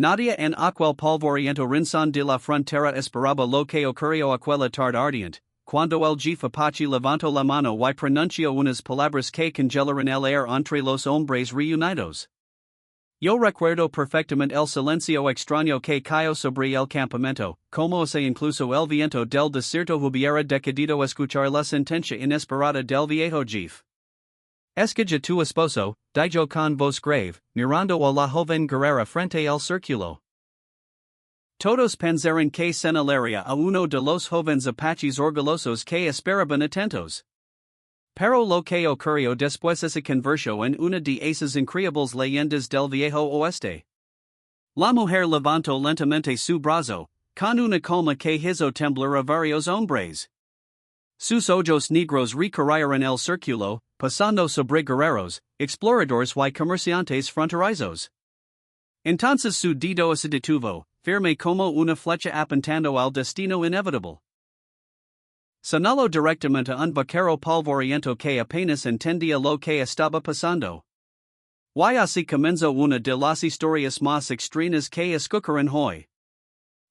Nadia en aquel polvoriento rinzón de la frontera esperaba lo que ocurrió aquella tarde ardiente, cuando el jefe Apache levantó la mano y pronunció unas palabras que congelaron el aire entre los hombres reunidos. Yo recuerdo perfectamente el silencio extraño que cayó sobre el campamento, como si incluso el viento del desierto hubiera decidido escuchar la sentencia inesperada del viejo jefe. Escucha tu esposo, dijo con voz grave, mirando a la joven guerrera frente al círculo. Todos pensaron que señalaría a uno de los jóvenes apaches orgullosos que esperaban atentos. Pero lo que ocurrió después se convirtió en una de esas increíbles leyendas del viejo oeste. La mujer levantó lentamente su brazo, con una calma que hizo temblar a varios hombres. Sus ojos negros recorrieron el círculo, pasando sobre guerreros, exploradores y comerciantes fronterizos. Entonces su dedo se detuvo, firme como una flecha apuntando al destino inevitable. Señaló directamente a un vaquero polvoriento que apenas entendía lo que estaba pasando. Y así comenzó una de las historias más extrañas que escucharon hoy.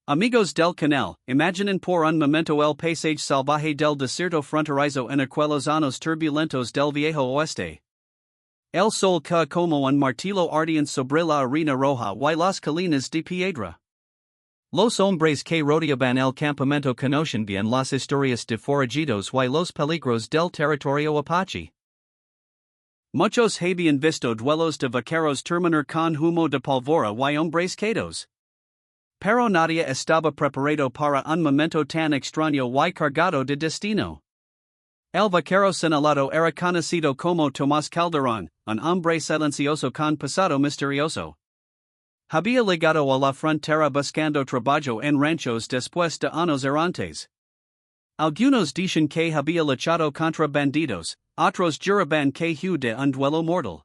Amigos del canal, imaginen por un momento el paisaje salvaje del desierto fronterizo en aquellos años turbulentos del viejo oeste. El sol cae como un martillo ardiente sobre la arena roja y las colinas de piedra. Los hombres que rodeaban el campamento conocen bien las historias de forajidos y los peligros del territorio Apache. Muchos habían visto duelos de vaqueros terminar con humo de pólvora y hombres caídos. Pero nadie estaba preparado para un momento tan extraño y cargado de destino. El vaquero señalado era conocido como Tomás Calderón, un hombre silencioso con pasado misterioso. Había llegado a la frontera buscando trabajo en ranchos después de años errantes. Algunos dicen que había luchado contra bandidos, otros juraban que huyó de un duelo mortal.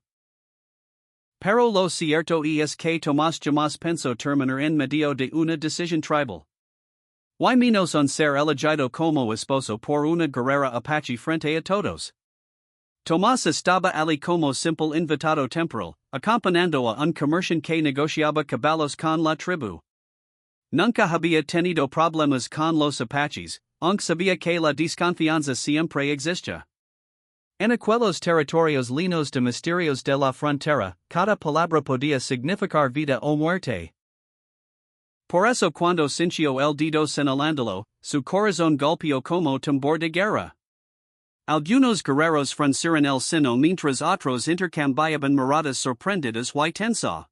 Pero lo cierto es que Tomás jamás pensó terminar en medio de una decisión tribal. Y menos un ser elegido como esposo por una guerrera Apache frente a todos. Tomás estaba allí como simple invitado temporal, acompañando a un comerciante que negociaba caballos con la tribu. Nunca había tenido problemas con los Apaches, aunque sabía que la desconfianza siempre existía. En aquellos territorios llenos de misterios de la frontera, cada palabra podía significar vida o muerte. Por eso cuando sintió el dedo señalándolo, su corazón golpeó como tambor de guerra. Algunos guerreros fruncieron el seno mientras otros intercambiaban miradas sorprendidas y tensas.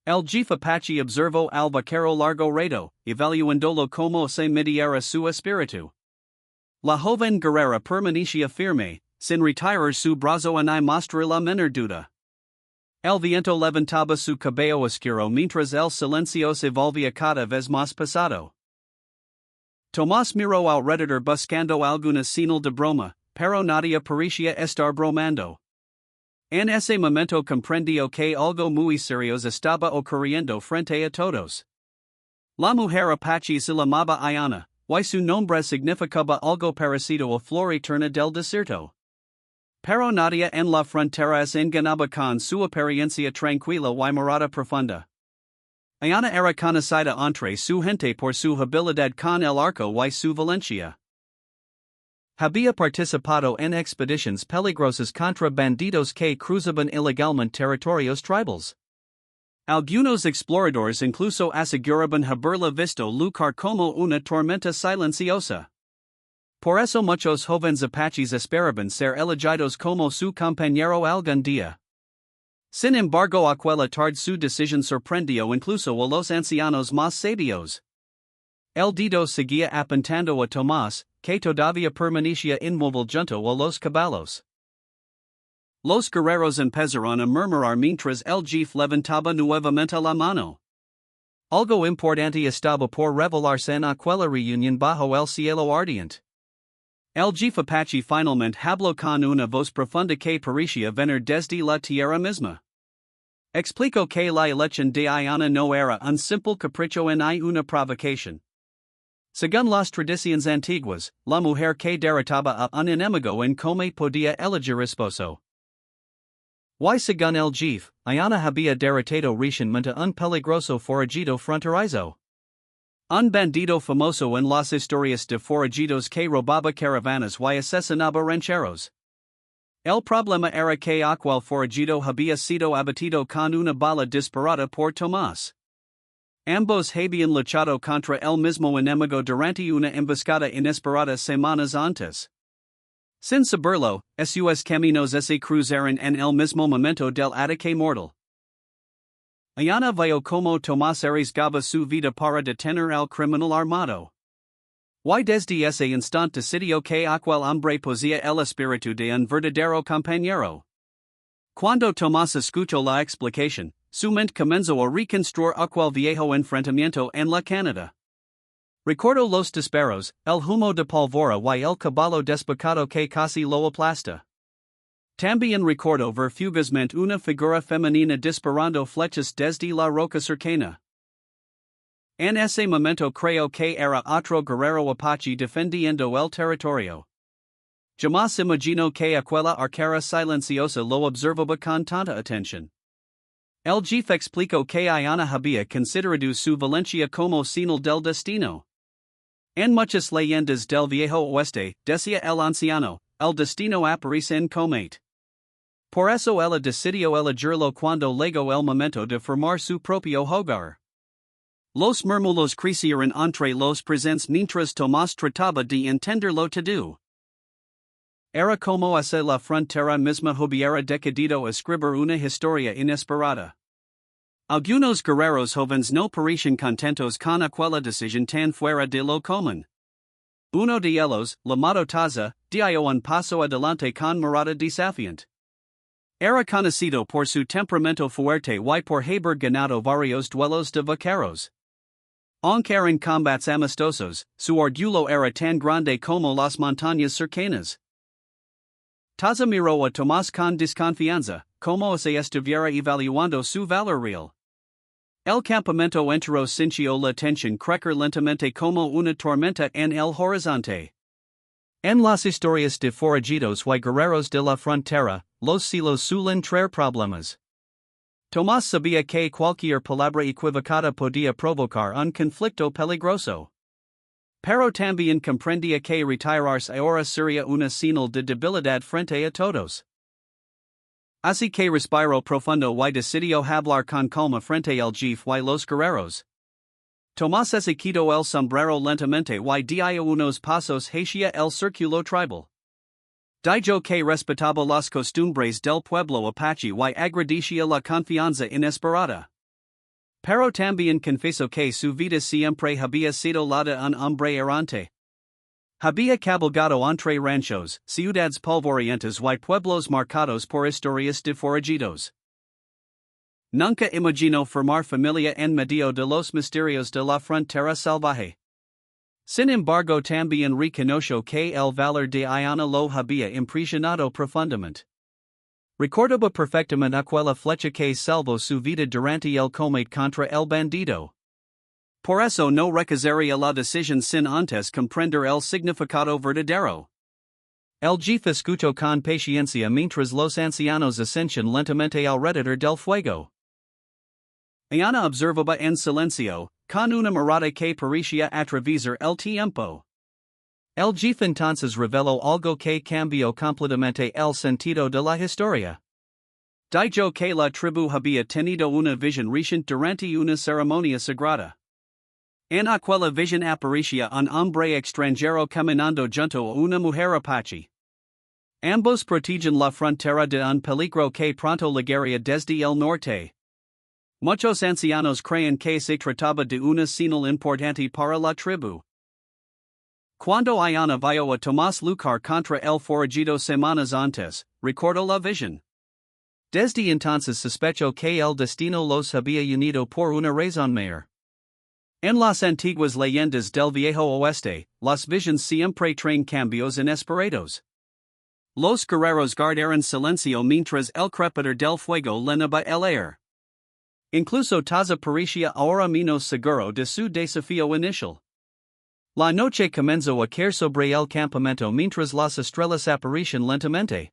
El jefe Apache observó al vaquero largo rato, evaluándolo como se midiera su espíritu. La joven guerrera permanecía firme, sin retirar su brazo ni mostrar la menor duda. El viento levantaba su cabello oscuro mientras el silencio se volvía cada vez más pesado. Tomás miró alrededor buscando alguna señal de broma, pero nadie parecía estar bromando. En ese momento comprendió que algo muy serio estaba ocurriendo frente a todos. La mujer Apache se llamaba Ayana, y su nombre significaba algo parecido a flor eterna del desierto. Pero nadie en la frontera se enganaba con su apariencia tranquila y mirada profunda. Ayana era conocida entre su gente por su habilidad con el arco y su valencia. Había participado en expediciones peligrosas contra bandidos que cruzaban ilegalmente territorios tribales. Algunos exploradores incluso aseguraban haberla visto luchar como una tormenta silenciosa. Por eso muchos jóvenes Apaches esperaban ser elegidos como su compañero algún día. Sin embargo, aquella tarde su decisión sorprendió incluso a los ancianos más sabios. El dedo seguía apuntando a Tomás, que todavía permanecía inmóvil junto a los caballos. Los guerreros empezaron a murmurar mientras el jefe levantaba nuevamente la mano. Algo importante estaba por revelarse en aquella reunión bajo el cielo ardiente. El jefe Apache finalmente habló con una voz profunda que parecía venir desde la tierra misma. Explicó que la elección de Ayana no era un simple capricho ni una provocación. Según las tradiciones antiguas, la mujer que derrotaba a un enemigo en come podía elegir esposo. Y según el jefe, Ayana había derrotado recientemente un peligroso forajido fronterizo. Un bandido famoso en las historias de forajidos que robaba caravanas y asesinaba rancheros. El problema era que aquel forajido había sido abatido con una bala disparada por Tomás. Ambos habían luchado contra el mismo enemigo durante una emboscada inesperada semanas antes. Sin saberlo, sus caminos se cruzaron en el mismo momento del ataque mortal. Ayana vio como Tomás arriesgaba su vida para detener al criminal armado. Y desde ese instante decidió que aquel hombre poseía el espíritu de un verdadero compañero. Cuando Tomás escuchó la explicación, su mente comenzó a reconstruir aquel viejo enfrentamiento en la Canadá. Recordó los disparos, el humo de pólvora y el caballo despacado que casi lo aplasta. También recordó ver fugazmente una figura femenina disparando flechas desde la roca cercana. En ese momento creyó que era otro guerrero Apache defendiendo el territorio. Jamás imaginó que aquella arquera silenciosa lo observaba con tanta atención. El jefe explicó que Ayana había considerado su valencia como señal del destino. En muchas leyendas del viejo oeste, decía el anciano, el destino aparece en comete. Por eso ella decidió elegirlo cuando llegó el momento de formar su propio hogar. Los murmullos crecieron entre los presentes mientras Tomás trataba de entenderlo todo. Era como si la frontera misma hubiera decidido escribir una historia inesperada. Algunos guerreros jóvenes no parecían contentos con aquella decisión tan fuera de lo común. Uno de ellos, llamado Taza, dio un paso adelante con mirada desafiante. Era conocido por su temperamento fuerte y por haber ganado varios duelos de vaqueros. Aunque en combates amistosos, su orgullo era tan grande como las montañas cercanas. Taza miró a Tomás con desconfianza, como si estuviera evaluando su valor real. El campamento entero sintió la tensión crecer lentamente como una tormenta en el horizonte. En las historias de forajidos y guerreros de la frontera, los celos suelen traer problemas. Tomás sabía que cualquier palabra equivocada podía provocar un conflicto peligroso. Pero también comprendía que retirarse ahora sería una señal de debilidad frente a todos. Así que respiró profundo y decidió hablar con calma frente al jefe y los guerreros. Tomás se quitó el sombrero lentamente y dio unos pasos hacia el círculo tribal. Dijo que respetaba las costumbres del pueblo Apache y agradecía la confianza inesperada. Pero también confesó que su vida siempre había sido la de un hombre errante. Había cabalgado entre ranchos, ciudades polvorientas y pueblos marcados por historias de forajidos. Nunca imaginó formar familia en medio de los misterios de la frontera salvaje. Sin embargo, también reconoció que el valor de Ayana lo había impresionado profundamente. Recordaba perfectamente aquella flecha que salvó su vida durante el combate contra el bandido. Por eso no rechazaría la decisión sin antes comprender el significado verdadero. El jefe escuchó con paciencia mientras los ancianos ascendían lentamente alrededor del fuego. Ayana observaba en silencio, con una mirada que parecía atravesar el tiempo. El jefe entonces reveló algo que cambió completamente el sentido de la historia. Dijo que la tribu había tenido una visión reciente durante una ceremonia sagrada. En aquella visión aparecía un hombre extranjero caminando junto a una mujer Apache. Ambos protegen la frontera de un peligro que pronto llegaría desde el norte. Muchos ancianos creen que se trataba de una señal importante para la tribu. Cuando Ayana vio a Tomás luchar contra el forajido semanas antes, recordó la visión. Desde entonces sospechó que el destino los había unido por una razón mayor. En las antiguas leyendas del viejo oeste, las visiones siempre traen cambios inesperados. Los guerreros guardaron silencio mientras el crepitar del fuego llenaba el aire. Incluso Taza parecía ahora menos seguro de su desafío inicial. La noche comenzó a caer sobre el campamento mientras las estrellas aparecían lentamente.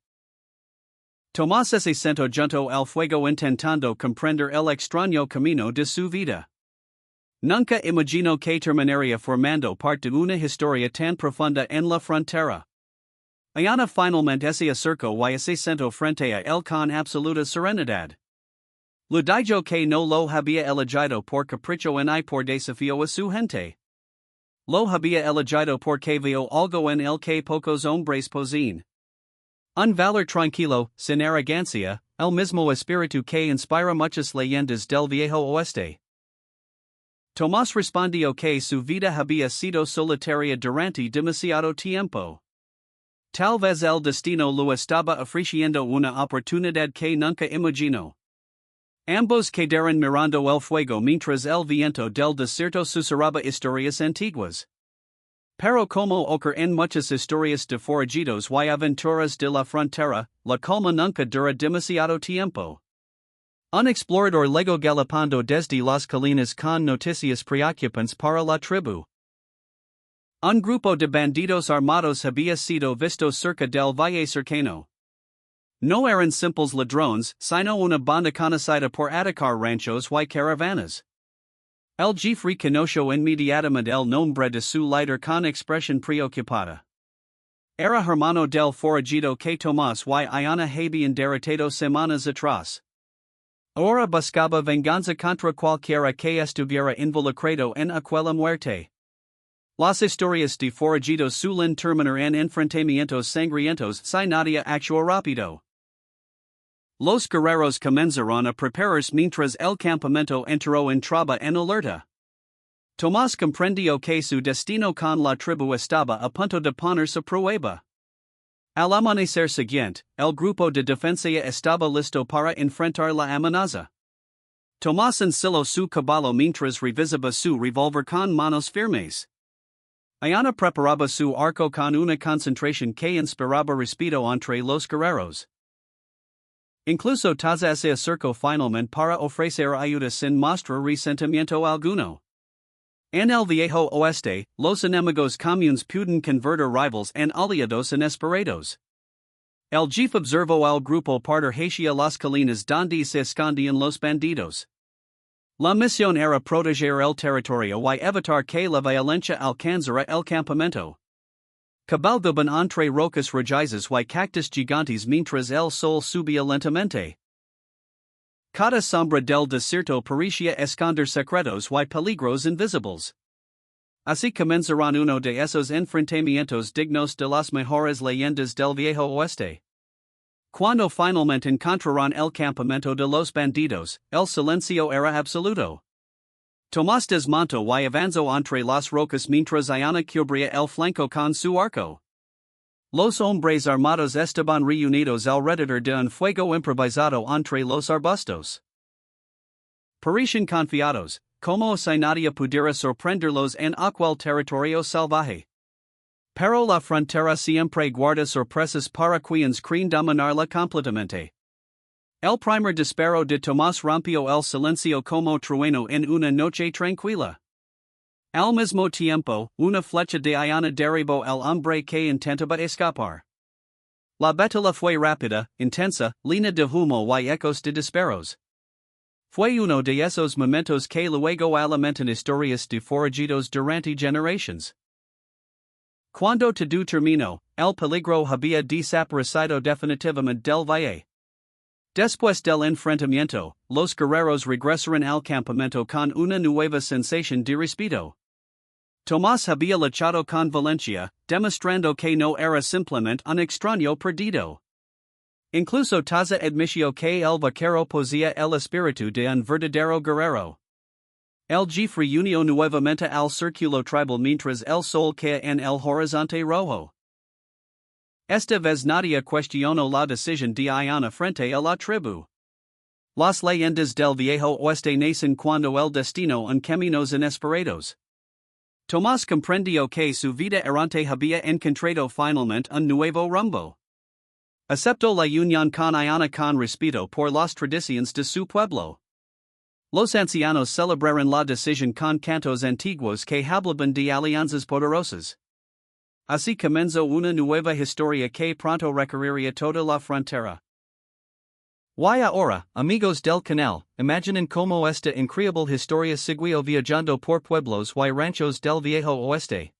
Tomás se sentó junto al fuego intentando comprender el extraño camino de su vida. Nunca imaginó que terminaría formando parte de una historia tan profunda en la frontera. Ayana finalmente se acercó y se sentó frente a él con absoluta serenidad. Lo dijo que no lo había elegido por capricho ni por desafío a su gente. Lo había elegido porque vio algo en el que pocos hombres poseen. Un valor tranquilo, sin arrogancia, el mismo espíritu que inspira muchas leyendas del viejo oeste. Tomás respondió que su vida había sido solitaria durante demasiado tiempo. Tal vez el destino lo estaba ofreciendo una oportunidad que nunca imaginó. Ambos quedaron mirando el fuego mientras el viento del desierto susurraba historias antiguas. Pero como ocurre en muchas historias de forajidos y aventuras de la frontera, la calma nunca dura demasiado tiempo. Un explorador llegó galopando desde las colinas con noticias preocupantes para la tribu. Un grupo de bandidos armados había sido visto cerca del valle cercano. No eran simples ladrones, sino una banda conocida por atacar ranchos y caravanas. El jefe conoció inmediatamente el nombre de su líder con expresión preocupada. Era hermano del forajido que Tomás y Ayana habían derrotado semanas atrás. Ahora buscaba venganza contra cualquiera que estuviera involucrado en aquella muerte. Las historias de forajidos suelen terminar en enfrentamientos sangrientos si nadie actúa rápido. Los guerreros comenzaron a prepararse mientras el campamento entró entraba en alerta. Tomás comprendió que su destino con la tribu estaba a punto de ponerse a prueba. Al amanecer siguiente, el grupo de defensa estaba listo para enfrentar la amenaza. Tomás ensiló su caballo mientras revisaba su revólver con manos firmes. Ayana preparaba su arco con una concentración que inspiraba respeto entre los guerreros. Incluso Taza se acercó finalmente para ofrecer ayuda sin mostrar resentimiento alguno. En el viejo oeste, los enemigos comunes pueden convertir rivals en aliados inesperados. El jefe observó al grupo partir hacia las colinas donde se escondían los bandidos. La misión era proteger el territorio y evitar que la violencia alcanzara el campamento. Cabalgaban entre rocas rojizas y cactus gigantes mientras el sol subía lentamente. Cada sombra del desierto parecía esconder secretos y peligros invisibles. Así comenzaron uno de esos enfrentamientos dignos de las mejores leyendas del viejo oeste. Cuando finalmente encontraron el campamento de los bandidos, el silencio era absoluto. Tomás desmontó y avanzó entre las rocas mientras Ayana cubría el flanco con su arco. Los hombres armados estaban reunidos alrededor de un fuego improvisado entre los arbustos. Parecían confiados, como si nadie pudiera sorprenderlos en aquel territorio salvaje. Pero la frontera siempre guarda sorpresas para quienes creen dominarla completamente. El primer disparo de Tomás rompió el silencio como trueno en una noche tranquila. Al mismo tiempo, una flecha de Ayana derribó al hombre que intentaba escapar. La batalla fue rápida, intensa, llena de humo y ecos de disparos. Fue uno de esos momentos que luego alimentan historias de forajidos durante generaciones. Cuando todo terminó, el peligro había desaparecido definitivamente del valle. Después del enfrentamiento, los guerreros regresaron al campamento con una nueva sensación de respeto. Tomás había luchado con valencia, demostrando que no era simplemente un extraño perdido. Incluso Taza admitió que el vaquero poseía el espíritu de un verdadero guerrero. El jefe reunió nuevamente al círculo tribal mientras el sol caía en el horizonte rojo. Esta vez nadie cuestionó la decisión de Ayana frente a la tribu. Las leyendas del viejo oeste nacen cuando el destino en caminos inesperados. Tomás comprendió que su vida errante había encontrado finalmente un nuevo rumbo. Aceptó la unión con Ayana con respeto por las tradiciones de su pueblo. Los ancianos celebraron la decisión con cantos antiguos que hablaban de alianzas poderosas. Así comenzó una nueva historia que pronto recorrería toda la frontera. Y ahora, amigos del canal, imaginen como esta increíble historia siguió viajando por pueblos y ranchos del viejo oeste.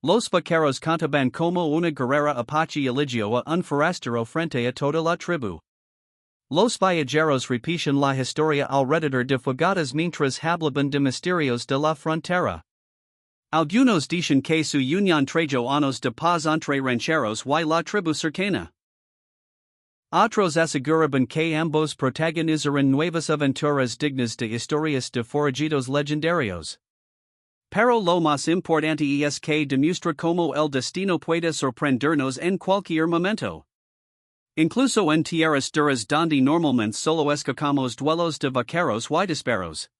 Los vaqueros cantaban como una guerrera Apache eligió a un forastero frente a toda la tribu. Los viajeros repiten la historia alrededor de fogatas mientras hablaban de misterios de la frontera. Algunos dicen que su unión trajo años de paz entre rancheros y la tribu cercana. Otros aseguraban que ambos protagonizaron nuevas aventuras dignas de historias de forajidos legendarios. Pero lo más importante es que demuestra cómo el destino puede sorprendernos en cualquier momento. Incluso en tierras duras donde normalmente solo escuchamos duelos de vaqueros y disparos.